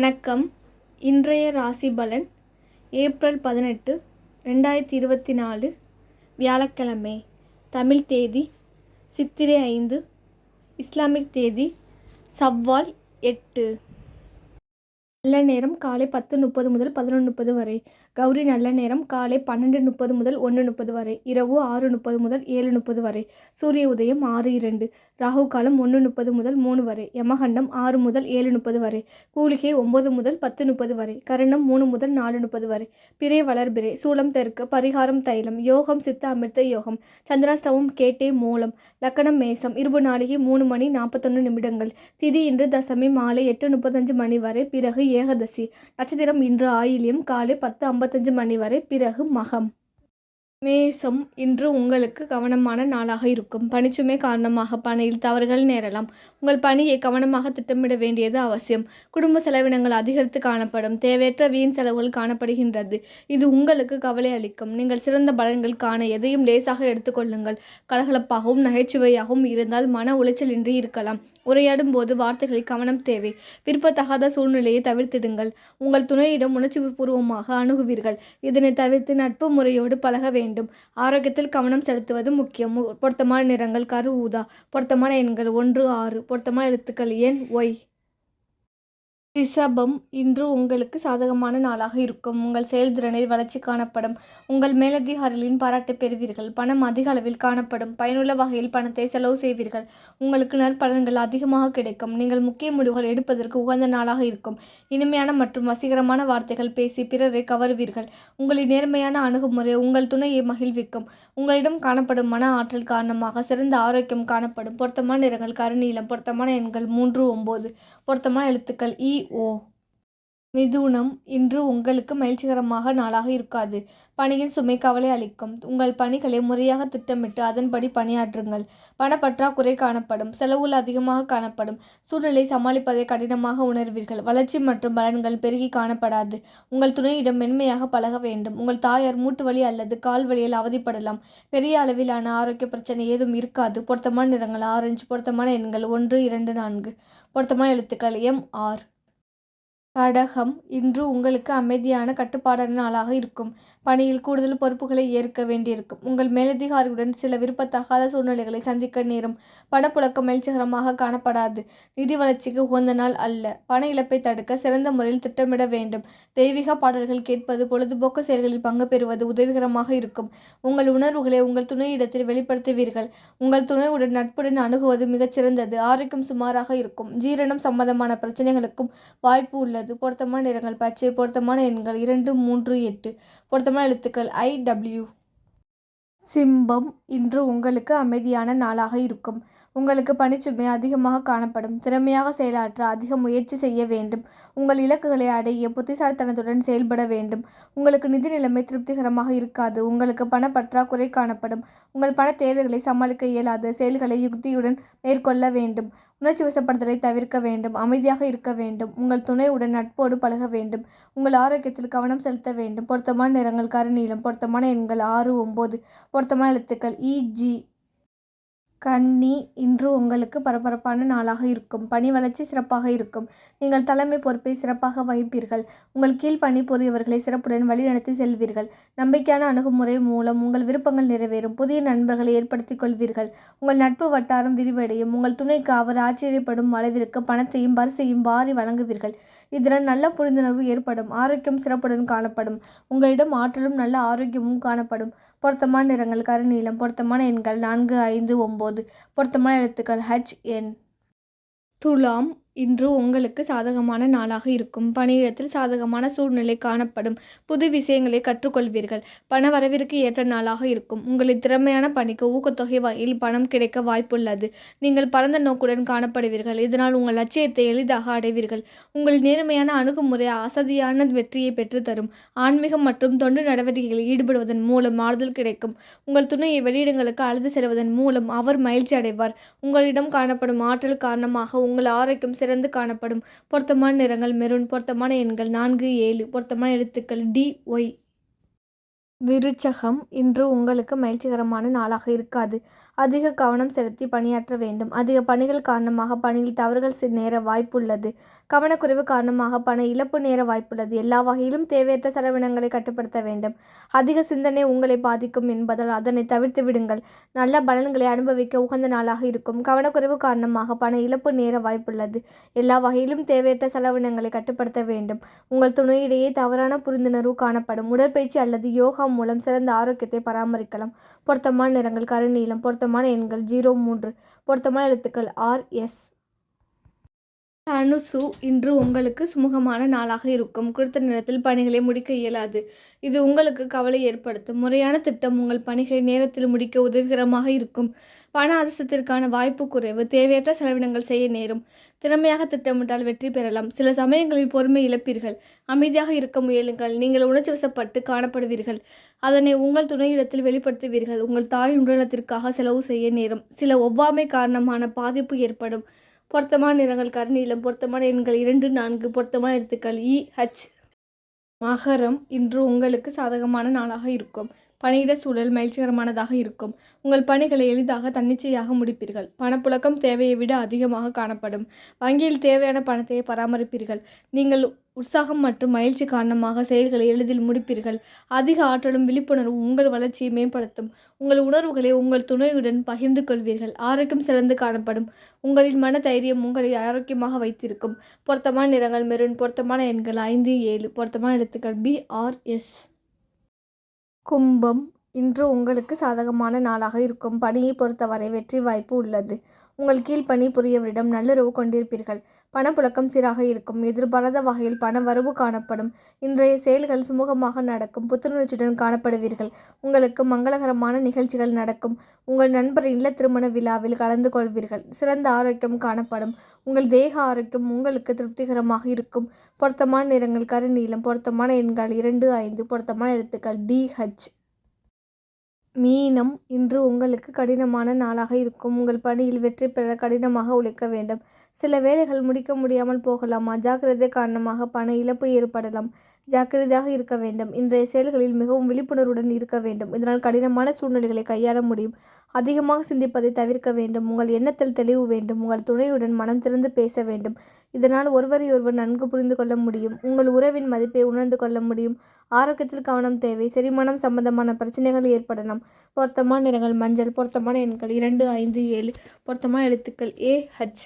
வணக்கம். இன்றைய ராசி பலன் ஏப்ரல் 18, 2024 வியாழக்கிழமை. தமிழ் தேதி சித்திரை 5, இஸ்லாமிக் தேதி சவ்வால் 8. நல்ல நேரம் காலை 10:30 முதல் 11:30 வரை. கௌரி நல்ல நேரம் காலை 12:30 முதல் 1:30 வரை. இரவு 6:30 முதல் 7:30 வரை. சூரிய உதயம் 6:02. ராகு காலம் 1:30 முதல் 3 வரை. யமகண்டம் 6 முதல் 7:30 வரை. கூலிகை 9 முதல் 10:30 வரை. கரணம் 3 முதல் 4:30 வரை. பிறை வளர்பிறை. சூலம் தெற்கு. பரிகாரம் தைலம். யோகம் சித்த அமிர்த யோகம். சந்திராஷ்டமம் கேட்டை மூலம். லக்கணம் மேசம். இருபு நாளிகை 3 மணி 41 நிமிடங்கள். திதி இன்று தசமி மாலை 8:35 மணி வரை. பிறகு ஏகாதசி. நட்சத்திரம் இன்று ஆயில்யம் காலை 10:55 மணி வரை. பிறகு மகம். மேசம். இன்று உங்களுக்கு கவனமான நாளாக இருக்கும். பணிச்சுமை காரணமாக பணியில் தவறுகள் நேரலாம். உங்கள் பணியை கவனமாக திட்டமிட வேண்டியது அவசியம். குடும்ப செலவினங்கள் அதிகரித்து காணப்படும். தேவையற்ற வீண் செலவுகள் காணப்படுகின்றது. இது உங்களுக்கு கவலை அளிக்கும். நீங்கள் சிறந்த பலன்கள் காண எதையும் லேசாக எடுத்துக்கொள்ளுங்கள். கலகலப்பாகவும் நகைச்சுவையாகவும் இருந்தால் மன உளைச்சலின்றி இருக்கலாம். உரையாடும் போது வார்த்தைகளில் கவனம் தேவை. விருப்பத்தகாத சூழ்நிலையை தவிர்த்திடுங்கள். உங்கள் துணையிடம் உணர்ச்சிபூர்வமாக அணுகுவீர்கள். இதனை தவிர்த்து நட்பு முறையோடு பழக வேண்டும். ஆரோக்கியத்தில் கவனம் செலுத்துவது முக்கியம். பொருத்தமான நிறங்கள் கரு ஊதா. பொருத்தமான எண்கள் 1, 6. பொருத்தமான எழுத்துக்கள் எண் ஒய். ரிஷபம். இன்று உங்களுக்கு சாதகமான நாளாக இருக்கும். உங்கள் செயல்திறனில் வளர்ச்சி காணப்படும். உங்கள் மேலதிகாரிகளின் பாராட்டை பெறுவீர்கள். பணம் அதிக அளவில் காணப்படும். பயனுள்ள வகையில் பணத்தை செலவு செய்வீர்கள். உங்களுக்கு நற்பலன்கள் அதிகமாக கிடைக்கும். நீங்கள் முக்கிய முடிவுகள் எடுப்பதற்கு உகந்த நாளாக இருக்கும். இனிமையான மற்றும் வசீகரமான வார்த்தைகள் பேசி பிறரை கவருவீர்கள். உங்களின் நேர்மையான அணுகுமுறை உங்கள் துணையை மகிழ்விக்கும். உங்களிடம் காணப்படும் மன ஆற்றல் காரணமாக சிறந்த ஆரோக்கியம் காணப்படும். பொருத்தமான நிறங்கள் கருநீலம். பொருத்தமான எண்கள் 3, 9. பொருத்தமான எழுத்துக்கள் இ, ஓ. மிதுனம். இன்று உங்களுக்கு மகிழ்ச்சிகரமாக நாளாக இருக்காது. பணியின் சுமை கவலை அளிக்கும். உங்கள் பணிகளை முறையாக திட்டமிட்டு அதன்படி பணியாற்றுங்கள். பணப்பற்றாக்குறை காணப்படும். செலவுகள் அதிகமாக காணப்படும். சூழ்நிலை சமாளிப்பதை கடினமாக உணர்வீர்கள். வளர்ச்சி மற்றும் பலன்கள் பெருகி காணப்படாது. உங்கள் துணையிடம் மென்மையாக பழக வேண்டும். உங்கள் தாயார் மூட்டு வலி அல்லது கால் வலியால் அவதிப்படலாம். பெரிய அளவிலான ஆரோக்கிய பிரச்சனை ஏதும் இருக்காது. பொருத்தமான நிறங்கள் ஆரஞ்சு. பொருத்தமான எண்கள் 1, 2, 4. பொருத்தமான எழுத்துக்கள் எம், ஆர். கடகம். இன்று உங்களுக்கு அமைதியான கட்டுப்பாடான நாளாக இருக்கும். பணியில் கூடுதல் பொறுப்புகளை ஏற்க வேண்டியிருக்கும். உங்கள் மேலதிகாரியுடன் சில விருப்பத்தகாத சூழ்நிலைகளை சந்திக்க நேரும். பணப்புழக்கம் மகிழ்ச்சிகரமாக காணப்படாது. நிதி வளர்ச்சிக்கு உகந்த நாள் அல்ல. பண இழப்பை தடுக்க சிறந்த முறையில் திட்டமிட வேண்டும். தெய்வீக பாடல்கள் கேட்பது பொழுதுபோக்கு செயல்களில் பங்கு பெறுவது உதவிகரமாக இருக்கும். உங்கள் உணர்வுகளை உங்கள் துணையிடத்தில் வெளிப்படுத்துவீர்கள். உங்கள் துணையுடன் நட்புடன் அணுகுவது மிகச்சிறந்தது. ஆரோக்கியம் சுமாராக இருக்கும். ஜீரணம் சம்பந்தமான பிரச்சனைகளுக்கும் வாய்ப்பு உள்ளது. பொருத்தமான நிறங்கள் பச்சை. பொருத்தமான எண்கள் 2, 3, 8. பொருத்தமான எழுத்துக்கள் ஐ, டபிள்யூ. சிம்பம். இன்று உங்களுக்கு அமைதியான நாளாக இருக்கும். உங்களுக்கு பணிச்சுமை அதிகமாக காணப்படும். திறமையாக செயலாற்ற அதிக முயற்சி செய்ய வேண்டும். உங்கள் இலக்குகளை அடைய புத்திசாலித்தனத்துடன் செயல்பட வேண்டும். உங்களுக்கு நிதி நிலைமை திருப்திகரமாக இருக்காது. உங்களுக்கு பணப்பற்றாக்குறை காணப்படும். உங்கள் பண தேவைகளை சமாளிக்க இயலாது. செயல்களை யுக்தியுடன் மேற்கொள்ள வேண்டும். உணர்ச்சி வசப்படுதலை தவிர்க்க வேண்டும். அமைதியாக இருக்க வேண்டும். உங்கள் துணையுடன் நட்போடு பழக வேண்டும். உங்கள் ஆரோக்கியத்தில் கவனம் செலுத்த வேண்டும். பொருத்தமான நிறங்கள் கருநீலம். பொருத்தமான எண்கள் 6, 9. பொருத்தமான எழுத்துக்கள் இ, ஜி. கன்னி. இன்று உங்களுக்கு பரபரப்பான நாளாக இருக்கும். பணி வளர்ச்சி சிறப்பாக இருக்கும். நீங்கள் தலைமை பொறுப்பை சிறப்பாக வகிப்பீர்கள். உங்கள் கீழ் பணிபுரியவர்களை சிறப்புடன் வழிநடத்தி செல்வீர்கள். நம்பிக்கையான அணுகுமுறை மூலம் உங்கள் விருப்பங்கள் நிறைவேறும். புதிய நண்பர்களை ஏற்படுத்திக் கொள்வீர்கள். உங்கள் நட்பு வட்டாரம் விரிவடையும். உங்கள் துணைக்கு அவர் ஆச்சரியப்படும் அளவிற்கு பணத்தையும் பரிசையும் வாரி வழங்குவீர்கள். இதனால் நல்ல புரிந்துணர்வு ஏற்படும். ஆரோக்கியம் சிறப்புடன் காணப்படும். உங்களிடம் ஆற்றலும் நல்ல ஆரோக்கியமும் காணப்படும். பொருத்தமான நிறங்கள் கருநீலம். பொருத்தமான எண்கள் 4, 5, 9. பொருத்தமான எழுத்துக்கள் ஹச், என். துலாம். இன்று உங்களுக்கு சாதகமான நாளாக இருக்கும். பணியிடத்தில் சாதகமான சூழ்நிலை காணப்படும். புது விஷயங்களை கற்றுக்கொள்வீர்கள். பண வரவிற்கு ஏற்ற நாளாக இருக்கும். உங்களின் திறமையான பணிக்கு ஊக்கத்தொகை வகையில் பணம் கிடைக்க வாய்ப்புள்ளது. நீங்கள் பரந்த நோக்குடன் காணப்படுவீர்கள். இதனால் உங்கள் லட்சியத்தை எளிதாக அடைவீர்கள். உங்கள் நேர்மையான அணுகுமுறை அசதியான வெற்றியை பெற்றுத்தரும். ஆன்மீகம் மற்றும் தொண்டு நடவடிக்கைகளில் ஈடுபடுவதன் மூலம் ஆறுதல் கிடைக்கும். உங்கள் துணையை வெளியிடங்களுக்கு அழைத்து செல்வதன் மூலம் அவர் மகிழ்ச்சி அடைவார். உங்களிடம் காணப்படும் ஆற்றல் காரணமாக உங்கள் ஆரோக்கியம் சிறந்து காணப்படும். பொருத்தமான நிறங்கள் மெரூன். பொருத்தமான எண்கள் 4, 7. பொருத்தமான எழுத்துக்கள் டி, ஒய். விருச்சகம். இன்று உங்களுக்கு மகிழ்ச்சிகரமான நாளாக இருக்காது. அதிக கவனம் செலுத்தி பணியாற்ற வேண்டும். அதிக பணிகள் காரணமாக பணியில் தவறுகள் நேர வாய்ப்புள்ளது. கவனக்குறைவு காரணமாக பண இழப்பு நேர வாய்ப்புள்ளது. எல்லா வகையிலும் தேவையற்ற செலவினங்களை கட்டுப்படுத்த வேண்டும். அதிக சிந்தனை உங்களை பாதிக்கும் என்பதால் அதனை தவிர்த்து விடுங்கள். நல்ல பலன்களை அனுபவிக்க உகந்த நாளாக இருக்கும். கவனக்குறைவு காரணமாக பண இழப்பு நேர வாய்ப்புள்ளது. எல்லா வகையிலும் தேவையற்ற செலவினங்களை கட்டுப்படுத்த வேண்டும். உங்கள் துணையிடையே தவறான புரிந்துணர்வு காணப்படும். உடற்பயிற்சி அல்லது யோகா மூலம் சிறந்த ஆரோக்கியத்தை பராமரிக்கலாம். பொருத்தமான நிறங்கள் கருநீலம். பொருத்தமான எண்கள் 03. பொருத்தமான எழுத்துக்கள் RS. தனுசு, இன்று உங்களுக்கு சுமூகமான நாளாக இருக்கும். குறித்த நேரத்தில் பணிகளை முடிக்க இயலாது. இது உங்களுக்கு கவலை ஏற்படுத்தும். முறையான திட்டம் உங்கள் பணிகளை நேரத்தில் முடிக்க உதவிகரமாக இருக்கும். பண அதிர்ஷ்டத்திற்கான வாய்ப்பு குறைவு. தேவையற்ற செலவினங்கள் செய்ய நேரும். திறமையாக திட்டமிட்டால் வெற்றி பெறலாம். சில சமயங்களில் பொறுமை இழப்பீர்கள். அமைதியாக இருக்க முயலுங்கள். நீங்கள் உணர்ச்சி வசப்பட்டு காணப்படுவீர்கள். அதனை உங்கள் துணையிடத்தில் வெளிப்படுத்துவீர்கள். உங்கள் தாயின் உடல்நலத்திற்காக செலவு செய்ய நேரும். சில ஒவ்வாமை காரணமான பாதிப்பு ஏற்படும். பொருத்தமான நிறங்கள் கருநீலம். பொருத்தமான எண்கள் 2, 4. பொருத்தமான எழுத்துக்கள் EH. மகரம், இன்று உங்களுக்கு சாதகமான நாளாக இருக்கும். பணியிட சூழல் மகிழ்ச்சிகரமானதாக இருக்கும். உங்கள் பணிகளை எளிதாக தன்னிச்சையாக முடிப்பீர்கள். பணப்புழக்கம் தேவையை விட அதிகமாக காணப்படும். வங்கியில் தேவையான பணத்தை பராமரிப்பீர்கள். நீங்கள் உற்சாகம் மற்றும் மகிழ்ச்சி காரணமாக செயல்களை எளிதில் முடிப்பீர்கள். அதிக ஆற்றலும் விழிப்புணர்வும் உங்கள் வளர்ச்சியை மேம்படுத்தும். உங்கள் உணர்வுகளை உங்கள் துணையுடன் பகிர்ந்து கொள்வீர்கள். ஆரோக்கியம் சிறந்து காணப்படும். உங்களின் மன தைரியம் உங்களை ஆரோக்கியமாக வைத்திருக்கும். பொருத்தமான நிறங்கள் மெரூன். பொருத்தமான எண்கள் 5, 7. பொருத்தமான எழுத்துக்கள் BRS. கும்பம், இன்று உங்களுக்கு சாதகமான நாளாக இருக்கும். பணியை பொறுத்தவரை வெற்றி வாய்ப்பு உள்ளது. உங்கள் கீழ் பணி புரியவரிடம் நல்லுறவு கொண்டிருப்பீர்கள். பணப்புழக்கம் சீராக இருக்கும். எதிர்பாராத வகையில் பண வரவு காணப்படும். இன்றைய செயல்கள் சுமூகமாக நடக்கும். புத்துணர்ச்சியுடன் காணப்படுவீர்கள். உங்களுக்கு மங்களகரமான நிகழ்ச்சிகள் நடக்கும். உங்கள் நண்பரின் இல்ல திருமண விழாவில் கலந்து கொள்வீர்கள். சிறந்த ஆரோக்கியம் காணப்படும். உங்கள் தேக ஆரோக்கியம் உங்களுக்கு திருப்திகரமாக இருக்கும். பொருத்தமான நிறங்கள் கருநீலம். பொருத்தமான எண்கள் 2, 5. பொருத்தமான எழுத்துக்கள் DH. மீனம், இன்று உங்களுக்கு கடினமான நாளாக இருக்கும். உங்கள் பணியில் வெற்றி பெற கடினமாக உழைக்க வேண்டும். சில வேலைகள் முடிக்க முடியாமல் போகலாம். அஜாக்கிரதை காரணமாக பண இழப்பு ஏற்படலாம். ஜாக்கிரதையாக இருக்க வேண்டும். இன்றைய செயல்களில் மிகவும் விழிப்புணர்வுடன் இருக்க வேண்டும். இதனால் கடினமான சூழ்நிலைகளை கையாள முடியும். அதிகமாக சிந்திப்பதை தவிர்க்க வேண்டும். உங்கள் எண்ணத்தில் தெளிவு வேண்டும். உங்கள் துணையுடன் மனம் திறந்து பேச வேண்டும். இதனால் ஒருவரையொருவர் நன்கு புரிந்து கொள்ள முடியும். உங்கள் உறவின் மதிப்பை உணர்ந்து கொள்ள முடியும். ஆரோக்கியத்தில் கவனம் தேவை. செரிமானம் சம்பந்தமான பிரச்சனைகள் ஏற்படலாம். பொருத்தமான நிறங்கள் மஞ்சள். பொருத்தமான எண்கள் 2, 5, 7. பொருத்தமான எழுத்துக்கள் AH.